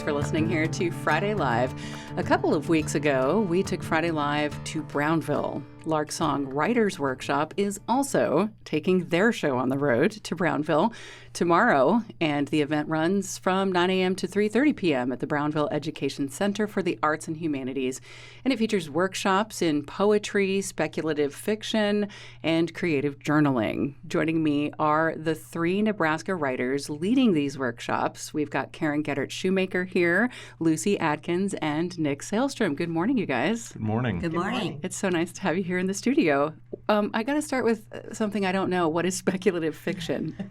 Thanks for listening here to Friday Live. A couple of weeks ago, we took Friday Live to Brownville. Lark Song Writers Workshop is also taking their show on the road to Brownville tomorrow, and the event runs from 9 a.m. to 3:30 p.m. at the Brownville Education Center for the Arts and Humanities. And it features workshops in poetry, speculative fiction, and creative journaling. Joining me are the three Nebraska writers leading these workshops. We've got Karen Gettert Shoemaker here, Lucy Atkins, and Nick Sailstrom. Good morning, you guys. Good morning. Good morning. It's so nice to have you here in the studio. I got to start with something I don't know. What is speculative fiction?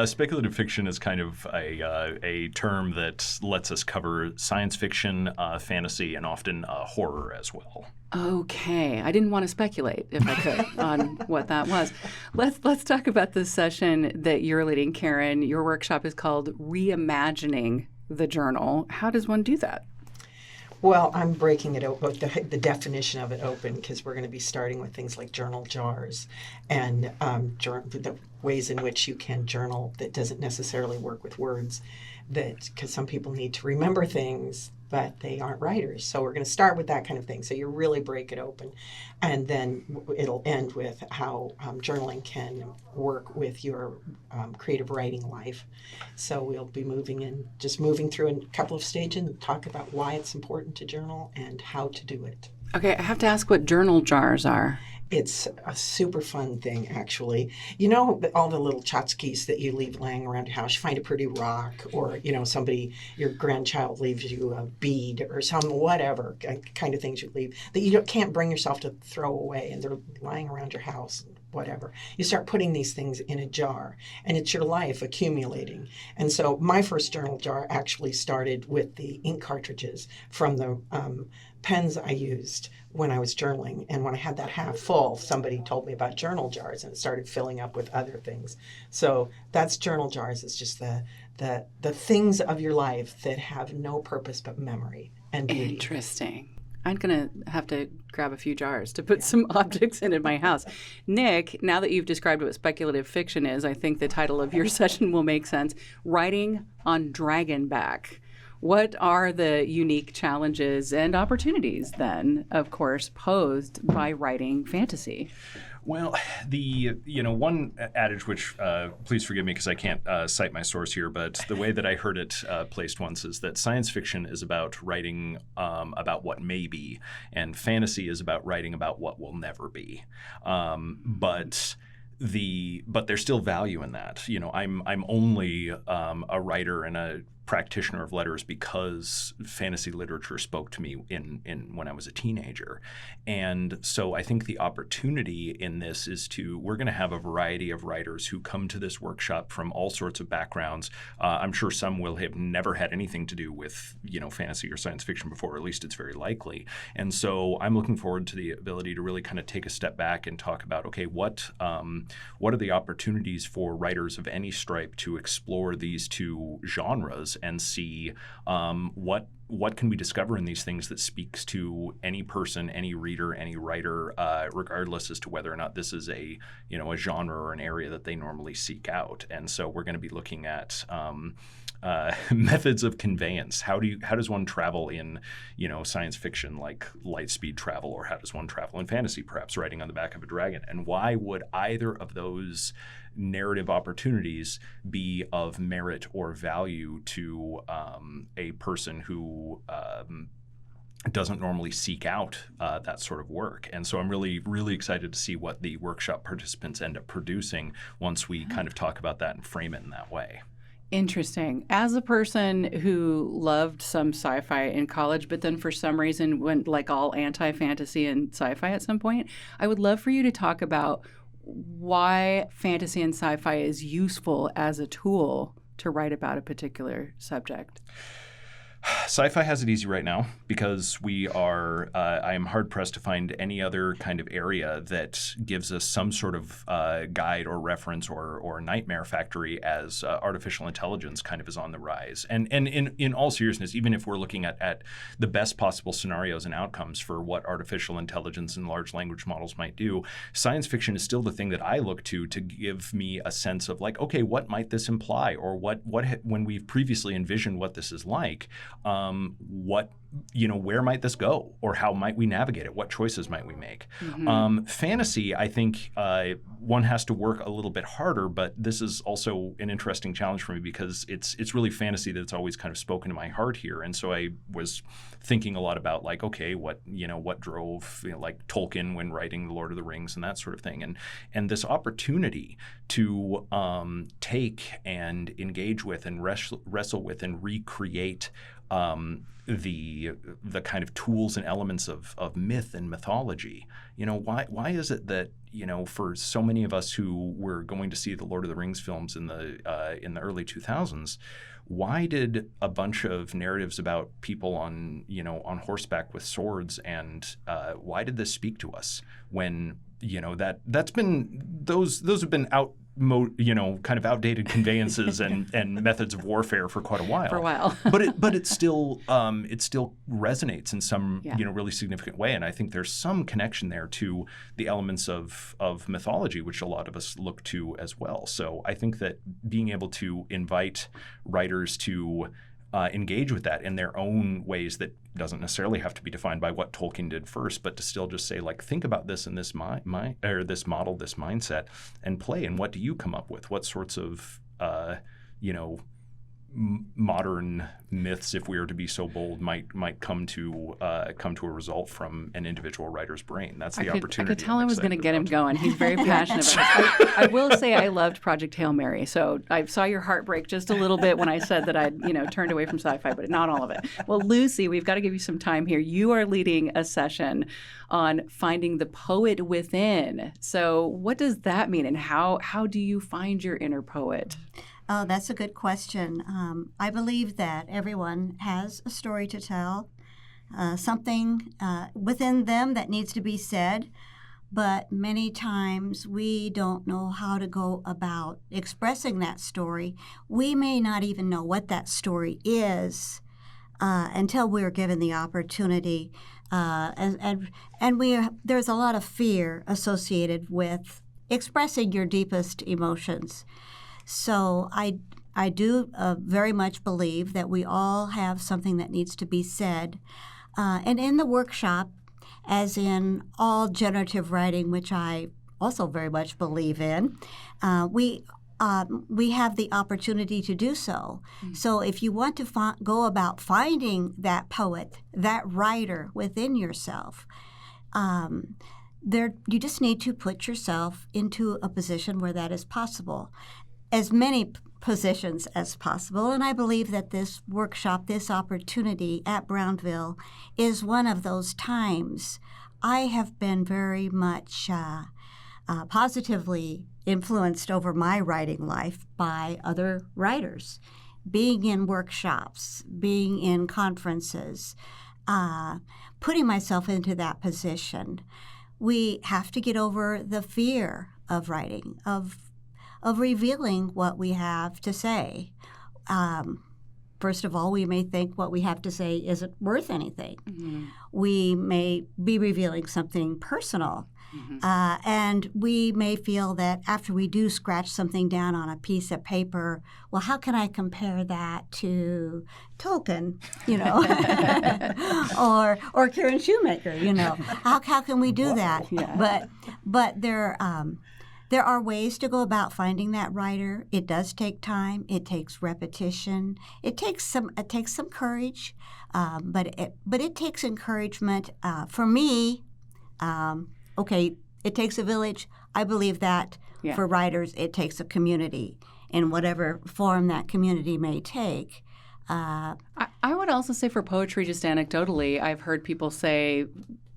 Speculative fiction is kind of a term that lets us cover science fiction, fantasy, and often horror as well. Okay, I didn't want to speculate, if I could, on what that was. Let's talk about the session that you're leading, Karen. Your workshop is called Reimagining the Journal. How does one do that? Well, I'm breaking it open, the definition of it open, because we're going to be starting with things like journal jars and the ways in which you can journal that doesn't necessarily work with words, because some people need to remember things, but they aren't writers. So we're going to start with that kind of thing. So you really break it open. And then it'll end with how journaling can work with your creative writing life. So we'll be moving through a couple of stages and talk about why it's important to journal and how to do it. Okay, I have to ask what journal jars are. It's a super fun thing, actually. You know, all the little tchotchkes that you leave laying around your house. You find a pretty rock, or, your grandchild leaves you a bead or some whatever kind of things you leave that you can't bring yourself to throw away, and they're lying around your house, whatever. You start putting these things in a jar, and it's your life accumulating. And so my first journal jar actually started with the ink cartridges from the pens I used when I was journaling. And when I had that half full, somebody told me about journal jars, and it started filling up with other things. So that's journal jars. It's just the things of your life that have no purpose but memory and beauty. Interesting. I'm going to have to grab a few jars to put some objects in my house. Nick, now that you've described what speculative fiction is, I think the title of your session will make sense. Writing on Dragonback. What are the unique challenges and opportunities then, of course, posed by writing fantasy? Well, one adage, which please forgive me because I can't cite my source here, but the way that I heard it placed once is that science fiction is about writing about what may be, and fantasy is about writing about what will never be. But there's still value in that. I'm only a writer and a practitioner of letters because fantasy literature spoke to me in when I was a teenager. And so I think the opportunity in this is we're going to have a variety of writers who come to this workshop from all sorts of backgrounds. I'm sure some will have never had anything to do with, fantasy or science fiction before, or at least it's very likely. And so I'm looking forward to the ability to really kind of take a step back and talk about, okay, what are the opportunities for writers of any stripe to explore these two genres and see what can we discover in these things that speaks to any person, any reader, any writer, regardless as to whether or not this is a genre or an area that they normally seek out. And so we're going to be looking at methods of conveyance. How does one travel in science fiction, like light speed travel, or how does one travel in fantasy, perhaps riding on the back of a dragon? And why would either of those narrative opportunities be of merit or value to a person who doesn't normally seek out that sort of work? And so I'm really, really excited to see what the workshop participants end up producing once we kind of talk about that and frame it in that way. Interesting. As a person who loved some sci-fi in college, but then for some reason went like all anti-fantasy and sci-fi at some point, I would love for you to talk about why fantasy and sci-fi is useful as a tool to write about a particular subject. Sci-fi has it easy right now because I am hard-pressed to find any other kind of area that gives us some sort of guide or reference or nightmare factory as artificial intelligence kind of is on the rise. And in all seriousness, even if we're looking at the best possible scenarios and outcomes for what artificial intelligence and large language models might do, science fiction is still the thing that I look to give me a sense of like, okay, what might this imply? Or what when we've previously envisioned what this is like, what, where might this go, or how might we navigate it? What choices might we make? Fantasy, I think one has to work a little bit harder, but this is also an interesting challenge for me because it's really fantasy that's always kind of spoken to my heart here. And so I was thinking a lot about like, okay, what drove like Tolkien when writing The Lord of the Rings and that sort of thing, and this opportunity to take and engage with and wrestle with and recreate the kind of tools and elements of myth and mythology. Why is it that for so many of us who were going to see the Lord of the Rings films in the early 2000s, why did a bunch of narratives about people on horseback with swords and why did this speak to us when that's been those have been kind of outdated conveyances and methods of warfare for quite a while. For a while. but it still resonates in some really significant way, and I think there's some connection there to the elements of mythology, which a lot of us look to as well. So I think that being able to invite writers to engage with that in their own ways that doesn't necessarily have to be defined by what Tolkien did first, but to still just say, like, think about this in this this model, this mindset, and play. And what do you come up with? What sorts of modern myths, if we are to be so bold, might come to a result from an individual writer's brain? That's the opportunity. I could tell I was going to get him going. He's very passionate about this. I will say I loved Project Hail Mary, so I saw your heart break just a little bit when I said that I'd turned away from sci-fi, but not all of it. Well, Lucy, we've got to give you some time here. You are leading a session on finding the poet within. So what does that mean, and how do you find your inner poet? Oh, that's a good question. I believe that everyone has a story to tell, something within them that needs to be said, but many times we don't know how to go about expressing that story. We may not even know what that story is until we're given the opportunity. And there's a lot of fear associated with expressing your deepest emotions. So I do very much believe that we all have something that needs to be said. And in the workshop, as in all generative writing, which I also very much believe in, we have the opportunity to do so. Mm-hmm. So if you want to go about finding that poet, that writer within yourself, you just need to put yourself into a position where that is possible. As many positions as possible. And I believe that this workshop, this opportunity at Brownville is one of those times. I have been very much positively influenced over my writing life by other writers, being in workshops, being in conferences, putting myself into that position. We have to get over the fear of writing, of revealing what we have to say. First of all, we may think what we have to say isn't worth anything. Mm-hmm. We may be revealing something personal. Mm-hmm. And we may feel that after we do scratch something down on a piece of paper, well, how can I compare that to Tolkien, or Karen Shoemaker, How can we do that? Yeah. But there are ways to go about finding that writer. It does take time. It takes repetition. It takes some courage, but it takes encouragement. For me, it takes a village. I believe that for writers, it takes a community in whatever form that community may take. I would also say for poetry, just anecdotally, I've heard people say,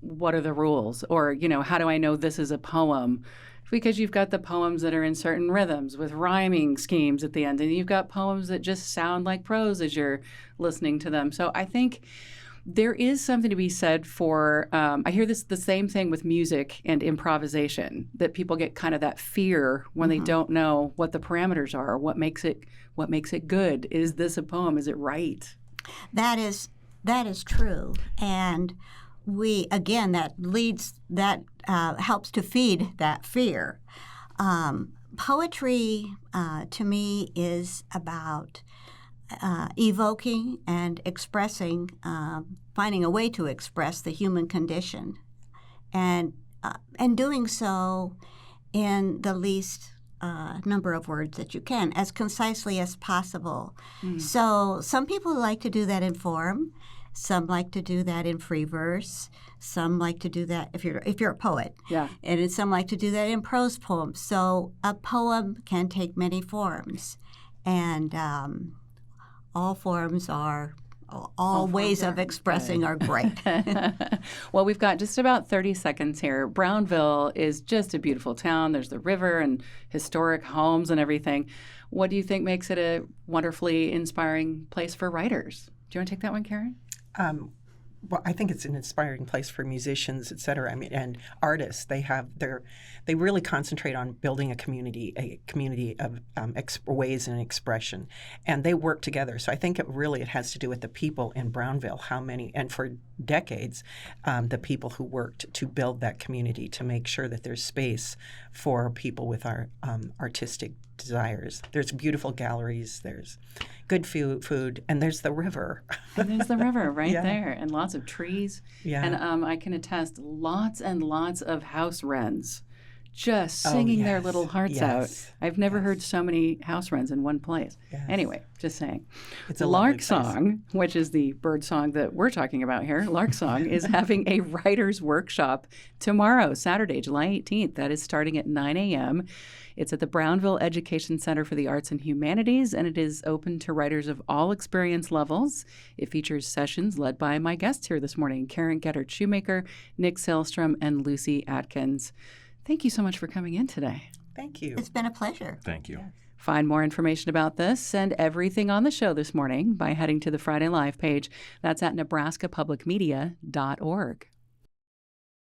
"What are the rules?" Or how do I know this is a poem? Because you've got the poems that are in certain rhythms with rhyming schemes at the end, and you've got poems that just sound like prose as you're listening to them. So I think there is something to be said for, I hear the same thing with music and improvisation, that people get kind of that fear when they don't know what the parameters are, what makes it good. Is this a poem? Is it right? That is true. And that helps to feed that fear. Poetry, to me, is about evoking and expressing, finding a way to express the human condition, and doing so in the least number of words that you can, as concisely as possible. So some people like to do that in form. Some like to do that in free verse. Some like to do that if you're a poet. Yeah. And some like to do that in prose poems. So a poem can take many forms, and all forms are all ways of expressing are great. Well, we've got just about 30 seconds here. Brownville is just a beautiful town. There's the river and historic homes and everything. What do you think makes it a wonderfully inspiring place for writers? Do you want to take that one, Karen? Well, I think it's an inspiring place for musicians, et cetera. I mean, and artists. They really concentrate on building a community of ways and expression, and they work together. So I think it has to do with the people in Brownville. And for decades, the people who worked to build that community to make sure that there's space for people with our artistic desires. There's beautiful galleries. There's good food, and there's the river. And there's the river right Yeah. there, and lots of trees. Yeah. And I can attest, lots and lots of house wrens just singing their yes. little hearts Yes. out. I've never heard so many house wrens in one place. Yes. Anyway, just saying. It's a lovely Lark place. Song, which is the bird song that we're talking about here, Lark Song is having a writer's workshop tomorrow, Saturday, July 18th. That is starting at 9 a.m. It's at the Brownville Education Center for the Arts and Humanities, and it is open to writers of all experience levels. It features sessions led by my guests here this morning, Karen Gettert-Shoemaker, Nick Selstrom, and Lucy Atkins. Thank you so much for coming in today. Thank you. It's been a pleasure. Thank you. Find more information about this and everything on the show this morning by heading to the Friday Live page. That's at nebraskapublicmedia.org.